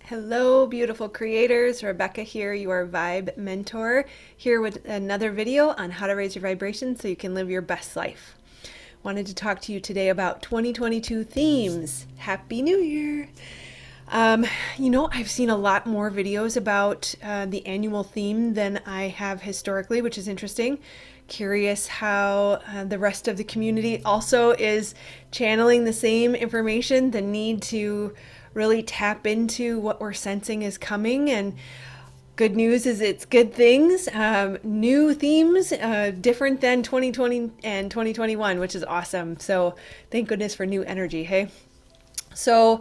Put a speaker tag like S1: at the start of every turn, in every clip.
S1: Hello, beautiful creators. Rebecca here, your vibe mentor, here with another video on how to raise your vibration so you can live your best life. Wanted to talk to you today about 2022 themes. Happy New Year! I've seen a lot more videos about the annual theme than I have historically, which is interesting. Curious how the rest of the community also is channeling the same information, the need to really tap into what we're sensing is coming. And good news is it's good things, new themes, different than 2020 and 2021, which is awesome. So thank goodness for new energy, hey? So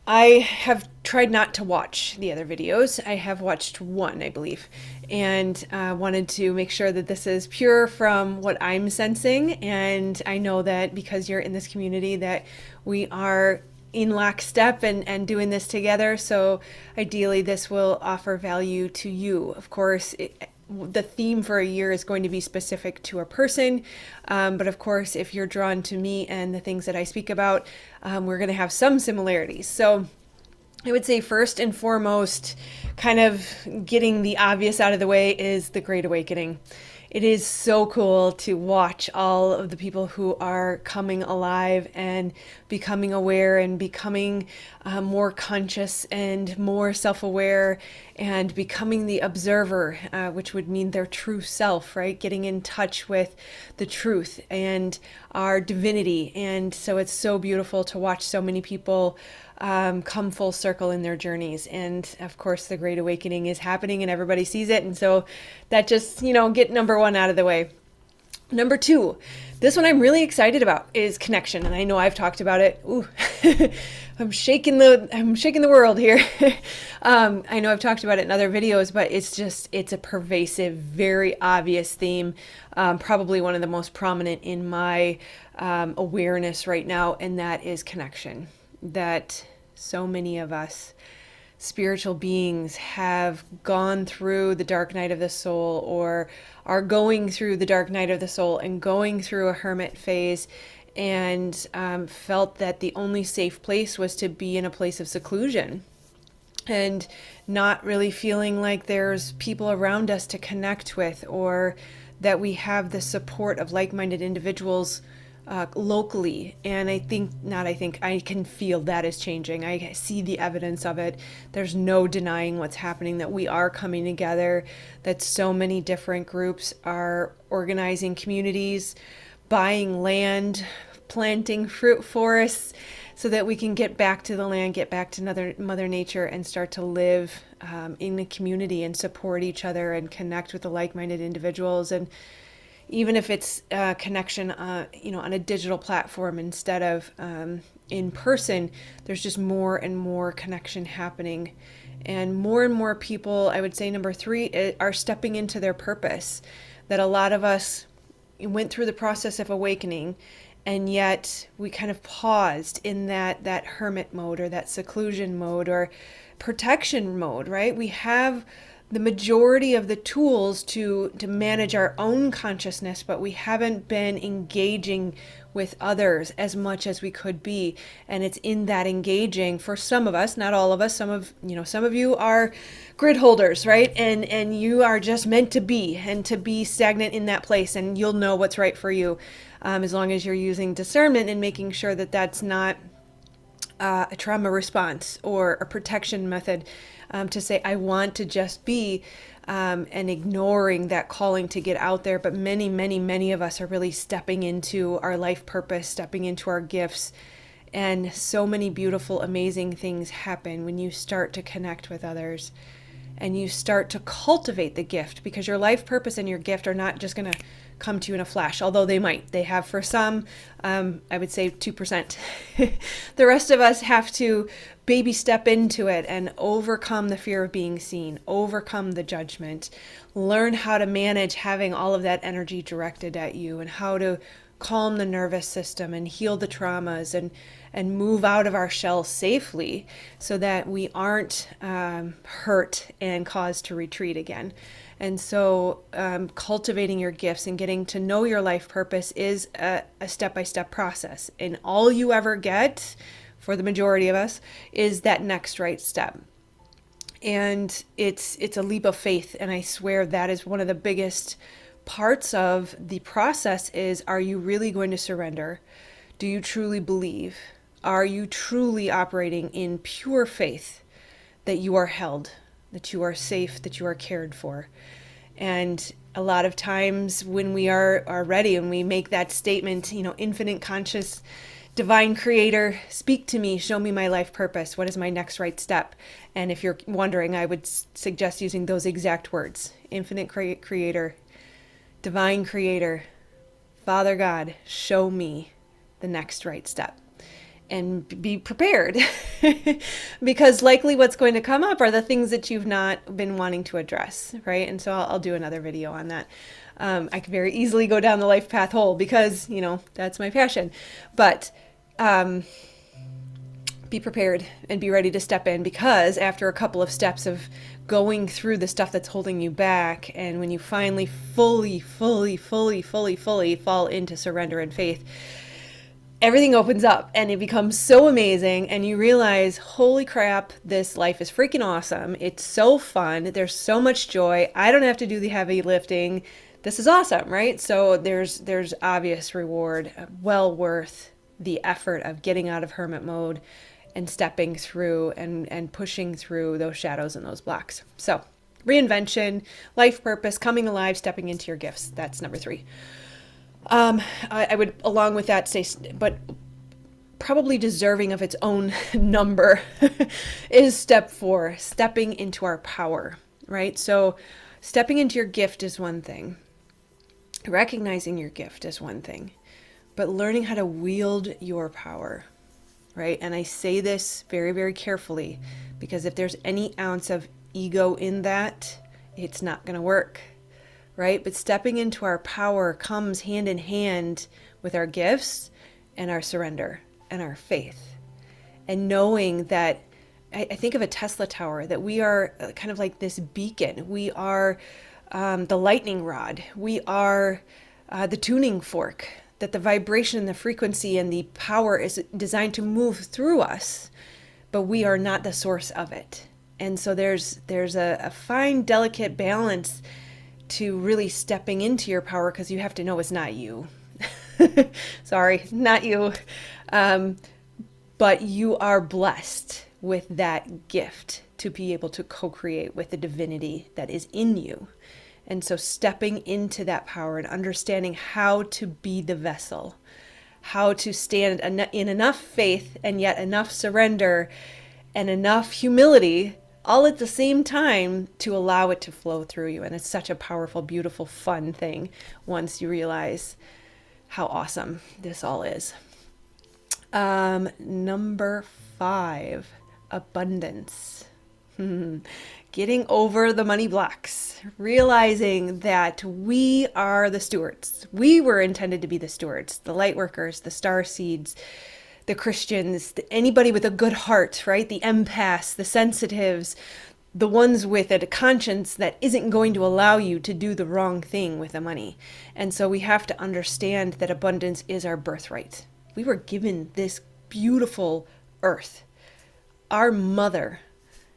S1: I have tried not to watch the other videos. I have watched one, I believe, and wanted to make sure that this is pure from what I'm sensing. And I know that because you're in this community that we are in lockstep and doing this together. So ideally this will offer value to you. Of course, the theme for a year is going to be specific to a person. But of course, if you're drawn to me and the things that I speak about, we're going to have some similarities. So I would say first and foremost, kind of getting the obvious out of the way is the Great Awakening. It is so cool to watch all of the people who are coming alive and becoming aware and becoming more conscious and more self-aware and becoming the observer, which would mean their true self, right? Getting in touch with the truth and our divinity. And so it's so beautiful to watch so many people come full circle in their journeys. And of course, the Great Awakening is happening and everybody sees it. And so that just, get number one out of the way. Number two, this one I'm really excited about is connection. And I know I've talked about it. Ooh, I'm shaking the world here. I know I've talked about it in other videos, but it's a pervasive, very obvious theme. Probably one of the most prominent in my awareness right now. And that is connection. That so many of us spiritual beings have gone through the dark night of the soul or are going through the dark night of the soul and going through a hermit phase and felt that the only safe place was to be in a place of seclusion and not really feeling like there's people around us to connect with or that we have the support of like-minded individuals locally. And I can feel that is changing. I see the evidence of it. There's no denying what's happening, that we are coming together, that so many different groups are organizing communities, buying land, planting fruit forests so that we can get back to the land, get back to Mother Nature and start to live in a community and support each other and connect with the like-minded individuals. And even if it's connection, on a digital platform instead of in person, there's just more and more connection happening. And more people, I would say number three, are stepping into their purpose. That a lot of us went through the process of awakening, and yet we kind of paused in that hermit mode or that seclusion mode or protection mode, right? We have the majority of the tools to manage our own consciousness, but we haven't been engaging with others as much as we could be. And it's in that engaging for some of us, not all of us. Some of you are grid holders, right? And you are just meant to be and to be stagnant in that place, and you'll know what's right for you, as long as you're using discernment and making sure that that's not a trauma response or a protection method, to say, I want to just be, and ignoring that calling to get out there. But many of us are really stepping into our life purpose, stepping into our gifts. And so many beautiful, amazing things happen when you start to connect with others and you start to cultivate the gift, because your life purpose and your gift are not just going to come to you in a flash, although they have for some. I would say 2%. The rest of us have to baby step into it and overcome the fear of being seen, overcome the judgment, learn how to manage having all of that energy directed at you, and how to calm the nervous system and heal the traumas and move out of our shell safely so that we aren't hurt and caused to retreat again. And so cultivating your gifts and getting to know your life purpose is a step-by-step process. And all you ever get for the majority of us, is that next right step. And it's a leap of faith, and I swear that is one of the biggest parts of the process is, are you really going to surrender? Do you truly believe? Are you truly operating in pure faith that you are held, that you are safe, that you are cared for? And a lot of times when we are ready and we make that statement, infinite conscious divine creator, speak to me, show me my life purpose. What is my next right step? And if you're wondering, I would suggest using those exact words: infinite creator, divine creator, Father God, show me the next right step. And be prepared because likely what's going to come up are the things that you've not been wanting to address, right? And so I'll do another video on that. I could very easily go down the life path hole because, that's my passion. But be prepared and be ready to step in, because after a couple of steps of going through the stuff that's holding you back, and when you finally fully fall into surrender and faith, everything opens up and it becomes so amazing, and you realize, holy crap, this life is freaking awesome. It's so fun. There's so much joy. I don't have to do the heavy lifting. This is awesome, right? So there's obvious reward, well worth the effort of getting out of hermit mode and stepping through and pushing through those shadows and those blocks. So reinvention, life purpose, coming alive, stepping into your gifts. That's number 3. I would, along with that, say, but probably deserving of its own number, is step 4, stepping into our power, right? So stepping into your gift is one thing. Recognizing your gift is one thing, but learning how to wield your power, right? And I say this very, very carefully, because if there's any ounce of ego in that, it's not going to work. Right? But stepping into our power comes hand in hand with our gifts and our surrender and our faith. And knowing that, I think of a Tesla tower, that we are kind of like this beacon. We are the lightning rod. We are the tuning fork, that the vibration, the frequency, and the power is designed to move through us, but we are not the source of it. And so there's a fine, delicate balance to really stepping into your power, because you have to know it's not you. Sorry, not you. But you are blessed with that gift to be able to co-create with the divinity that is in you. And so stepping into that power and understanding how to be the vessel, how to stand in enough faith and yet enough surrender and enough humility, all at the same time, to allow it to flow through you. And it's such a powerful, beautiful, fun thing once you realize how awesome this all is. Number 5, abundance. Getting over the money blocks, realizing that we are the stewards. We were intended to be the stewards, the light workers, the starseeds, the Christians, anybody with a good heart, right? The empaths, the sensitives, the ones with a conscience that isn't going to allow you to do the wrong thing with the money. And so we have to understand that abundance is our birthright. We were given this beautiful earth. Our mother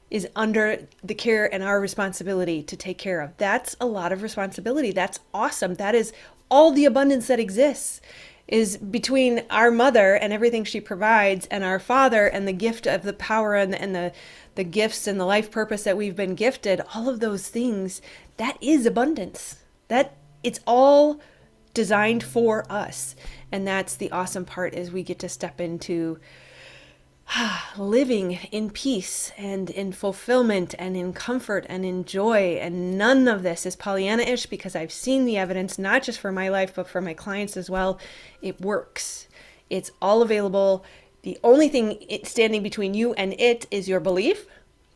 S1: is under the care and our responsibility to take care of. That's a lot of responsibility. That's awesome. That is all the abundance that exists, is between our mother and everything she provides, and our father and the gift of the power and the gifts and the life purpose that we've been gifted. All of those things, that is abundance. That it's all designed for us. And that's the awesome part, is we get to step into living in peace and in fulfillment and in comfort and in joy. And none of this is Pollyanna-ish, because I've seen the evidence, not just for my life, but for my clients as well. It works. It's all available. The only thing standing between you and it is your belief.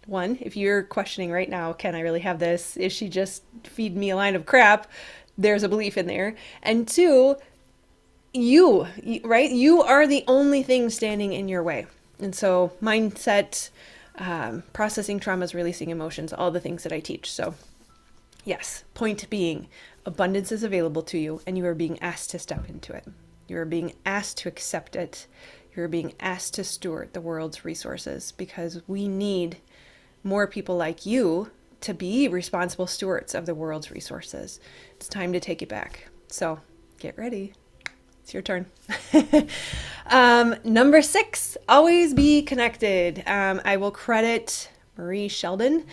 S1: One, if you're questioning right now, can I really have this? Is she just feeding me a line of crap? There's a belief in there. And 2, you, right? You are the only thing standing in your way. And so mindset, processing traumas, releasing emotions, all the things that I teach. So yes, point being, abundance is available to you, and you are being asked to step into it. You are being asked to accept it. You're being asked to steward the world's resources because we need more people like you to be responsible stewards of the world's resources. It's time to take it back. So get ready. It's your turn. Number 6, always be connected. I will credit Marie Sheldon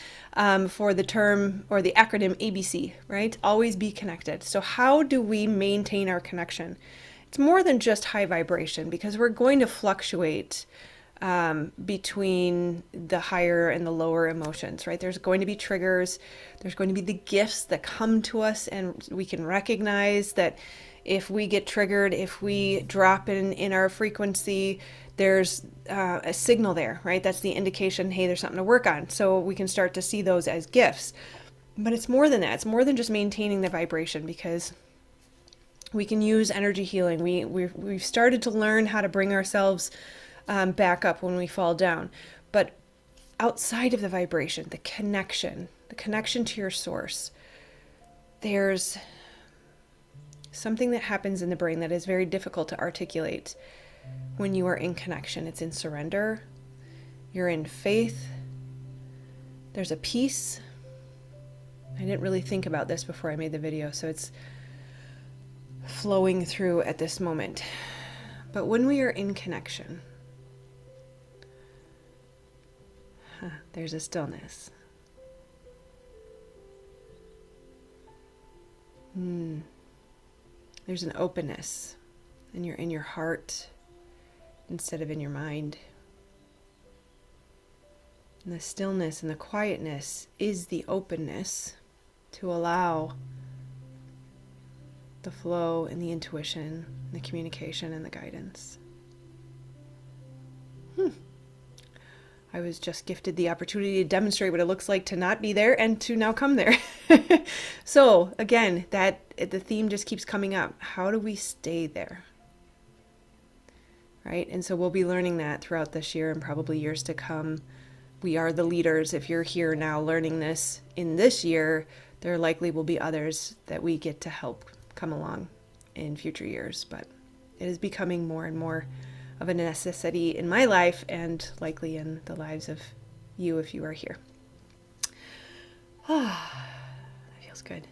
S1: for the term or the acronym ABC, right? Always be connected. So how do we maintain our connection? It's more than just high vibration because we're going to fluctuate between the higher and the lower emotions, right? There's going to be triggers. There's going to be the gifts that come to us, and we can recognize that if we get triggered, if we drop in our frequency, there's a signal there, right? That's the indication, hey, there's something to work on. So we can start to see those as gifts. But it's more than that. It's more than just maintaining the vibration, because we can use energy healing. We've started to learn how to bring ourselves back up when we fall down. But outside of the vibration, the connection to your source, there's something that happens in the brain that is very difficult to articulate when you are in connection. It's in surrender. You're in faith. There's a peace. I didn't really think about this before I made the video, so it's flowing through at this moment. But when we are in connection, there's a stillness. There's an openness, and you're in your heart instead of in your mind. And the stillness and the quietness is the openness to allow the flow and the intuition, the communication and the guidance. I was just gifted the opportunity to demonstrate what it looks like to not be there and to now come there. So again, that the theme just keeps coming up. How do we stay there? Right? And so we'll be learning that throughout this year and probably years to come. We are the leaders. If you're here now learning this in this year, there likely will be others that we get to help come along in future years. But it is becoming more and more of a necessity in my life, and likely in the lives of you if you are here. That feels good.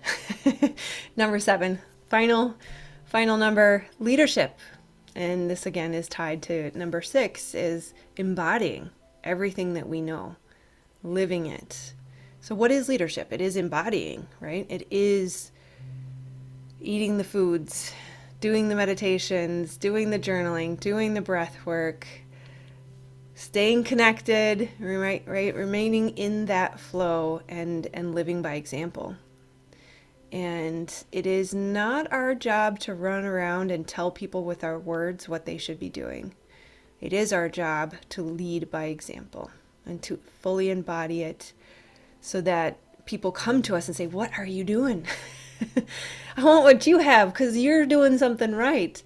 S1: Number 7, final number, leadership. And this again is tied to number 6, is embodying everything that we know, living it. So what is leadership? It is embodying, right? It is eating the foods, doing the meditations, doing the journaling, doing the breath work, staying connected, right? Remaining in that flow and living by example. And it is not our job to run around and tell people with our words what they should be doing. It is our job to lead by example and to fully embody it so that people come to us and say, what are you doing? I want what you have because you're doing something right.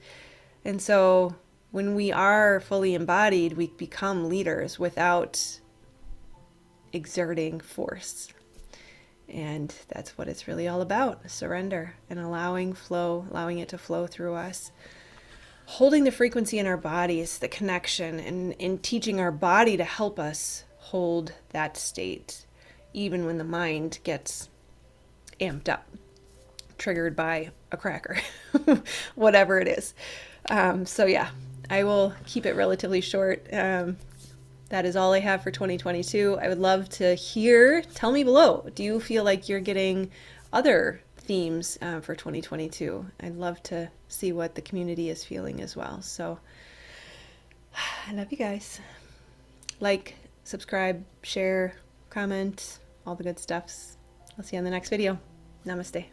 S1: And so when we are fully embodied, we become leaders without exerting force. And that's what it's really all about, surrender and allowing it to flow through us. Holding the frequency in our bodies, the connection, and in teaching our body to help us hold that state, even when the mind gets amped up, triggered by a cracker, whatever it is. So yeah, I will keep it relatively short. That is all I have for 2022. I would love to hear, tell me below, do you feel like you're getting other themes for 2022? I'd love to see what the community is feeling as well. So I love you guys. Like, subscribe, share, comment, all the good stuffs. I'll see you on the next video. Namaste.